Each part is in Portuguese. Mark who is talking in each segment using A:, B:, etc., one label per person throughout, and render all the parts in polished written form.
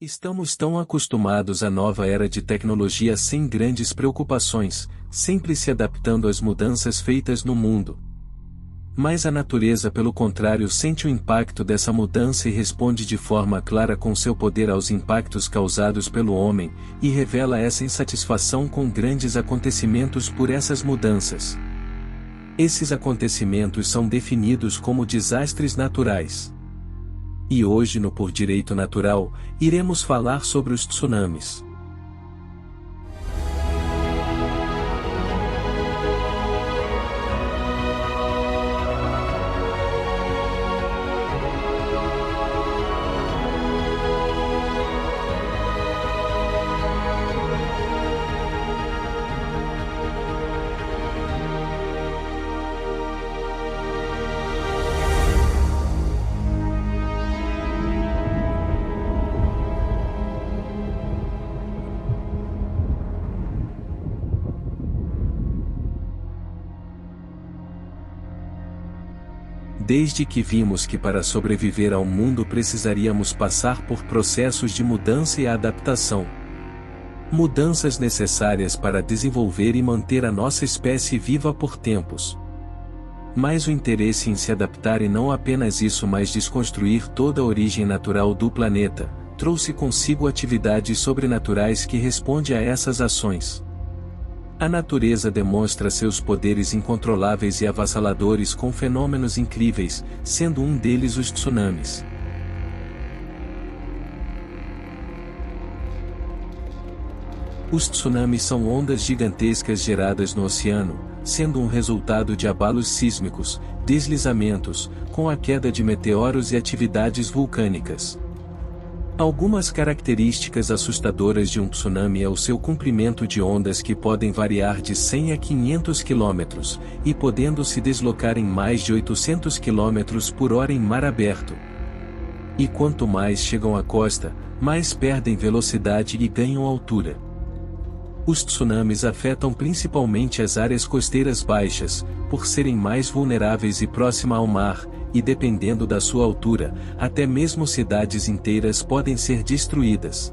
A: Estamos tão acostumados à nova era de tecnologia sem grandes preocupações, sempre se adaptando às mudanças feitas no mundo. Mas a natureza, pelo contrário, sente o impacto dessa mudança e responde de forma clara com seu poder aos impactos causados pelo homem, e revela essa insatisfação com grandes acontecimentos por essas mudanças. Esses acontecimentos são definidos como desastres naturais. E hoje no Por Direito Natural, iremos falar sobre os tsunamis. Desde que vimos que para sobreviver ao mundo precisaríamos passar por processos de mudança e adaptação. Mudanças necessárias para desenvolver e manter a nossa espécie viva por tempos. Mas o interesse em se adaptar e não apenas isso, mas desconstruir toda a origem natural do planeta, trouxe consigo atividades sobrenaturais que respondem a essas ações. A natureza demonstra seus poderes incontroláveis e avassaladores com fenômenos incríveis, sendo um deles os tsunamis. Os tsunamis são ondas gigantescas geradas no oceano, sendo um resultado de abalos sísmicos, deslizamentos, com a queda de meteoros e atividades vulcânicas. Algumas características assustadoras de um tsunami é o seu comprimento de ondas, que podem variar de 100 a 500 km, e podendo se deslocar em mais de 800 km por hora em mar aberto. E quanto mais chegam à costa, mais perdem velocidade e ganham altura. Os tsunamis afetam principalmente as áreas costeiras baixas, por serem mais vulneráveis e próximas ao mar, e dependendo da sua altura, até mesmo cidades inteiras podem ser destruídas.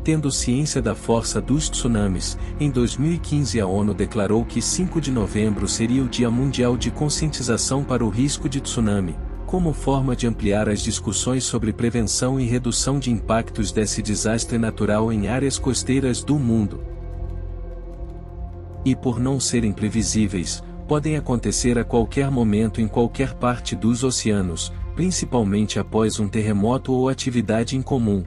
A: Tendo ciência da força dos tsunamis, em 2015 a ONU declarou que 5 de novembro seria o Dia Mundial de Conscientização para o Risco de Tsunami, como forma de ampliar as discussões sobre prevenção e redução de impactos desse desastre natural em áreas costeiras do mundo. E por não serem previsíveis, podem acontecer a qualquer momento em qualquer parte dos oceanos, principalmente após um terremoto ou atividade incomum.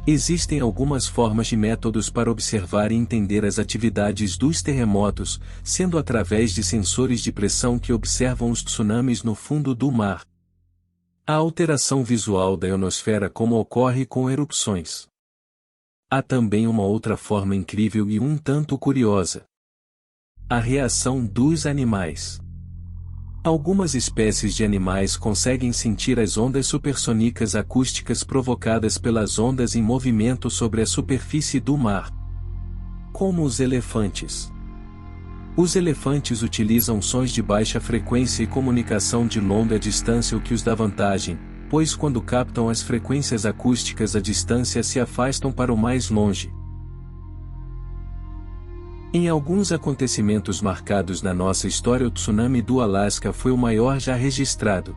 A: Existem algumas formas e métodos para observar e entender as atividades dos terremotos, sendo através de sensores de pressão que observam os tsunamis no fundo do mar. A alteração visual da ionosfera, como ocorre com erupções. Há também uma outra forma incrível e um tanto curiosa. A reação dos animais. Algumas espécies de animais conseguem sentir as ondas supersônicas acústicas provocadas pelas ondas em movimento sobre a superfície do mar. Como os elefantes. Os elefantes utilizam sons de baixa frequência e comunicação de longa distância, o que os dá vantagem, pois quando captam as frequências acústicas à distância se afastam para o mais longe. Em alguns acontecimentos marcados na nossa história, o tsunami do Alasca foi o maior já registrado.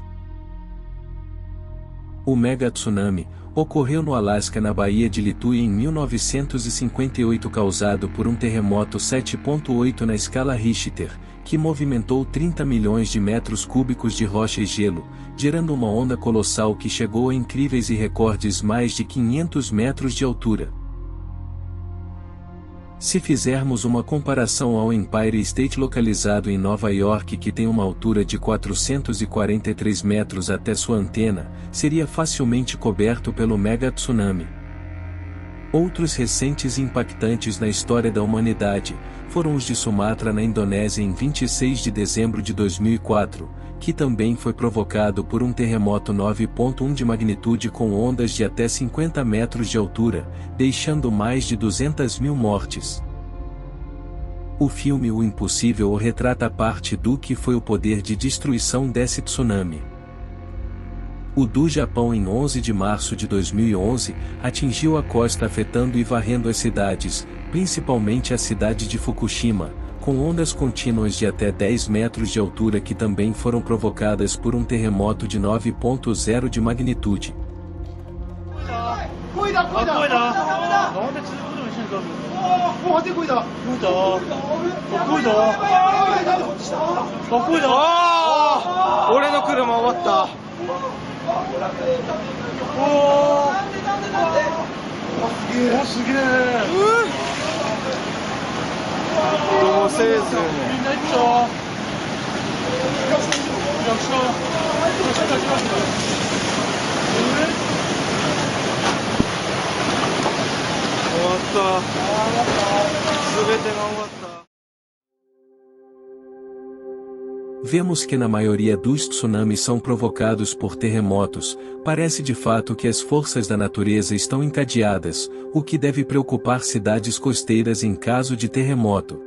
A: O mega tsunami ocorreu no Alasca, na Baía de Lituia, em 1958, causado por um terremoto 7.8 na escala Richter, que movimentou 30 milhões de metros cúbicos de rocha e gelo, gerando uma onda colossal que chegou a incríveis e recordes mais de 500 metros de altura. Se fizermos uma comparação ao Empire State, localizado em Nova York, que tem uma altura de 443 metros até sua antena, seria facilmente coberto pelo mega tsunami. Outros recentes e impactantes na história da humanidade foram os de Sumatra, na Indonésia, em 26 de dezembro de 2004, que também foi provocado por um terremoto 9.1 de magnitude com ondas de até 50 metros de altura, deixando mais de 200 mil mortes. O filme O Impossível retrata parte do que foi o poder de destruição desse tsunami. O do Japão em 11 de março de 2011, atingiu a costa afetando e varrendo as cidades, principalmente a cidade de Fukushima, com ondas contínuas de até 10 metros de altura que também foram provocadas por um terremoto de 9,0 de magnitude. Vemos que na maioria dos tsunamis são provocados por terremotos. Parece de fato que as forças da natureza estão encadeadas, o que deve preocupar cidades costeiras em caso de terremoto.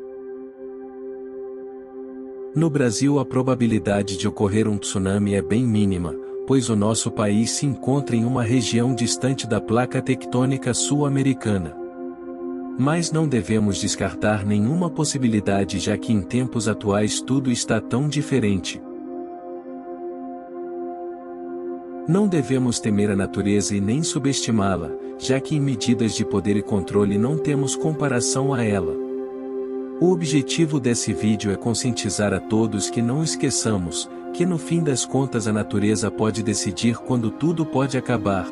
A: No Brasil, a probabilidade de ocorrer um tsunami é bem mínima, pois o nosso país se encontra em uma região distante da placa tectônica sul-americana. Mas não devemos descartar nenhuma possibilidade, já que em tempos atuais tudo está tão diferente. Não devemos temer a natureza e nem subestimá-la, já que em medidas de poder e controle não temos comparação a ela. O objetivo desse vídeo é conscientizar a todos que não esqueçamos, que no fim das contas a natureza pode decidir quando tudo pode acabar.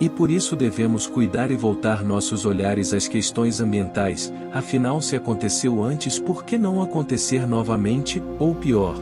A: E por isso devemos cuidar e voltar nossos olhares às questões ambientais, afinal se aconteceu antes por que não acontecer novamente, ou pior?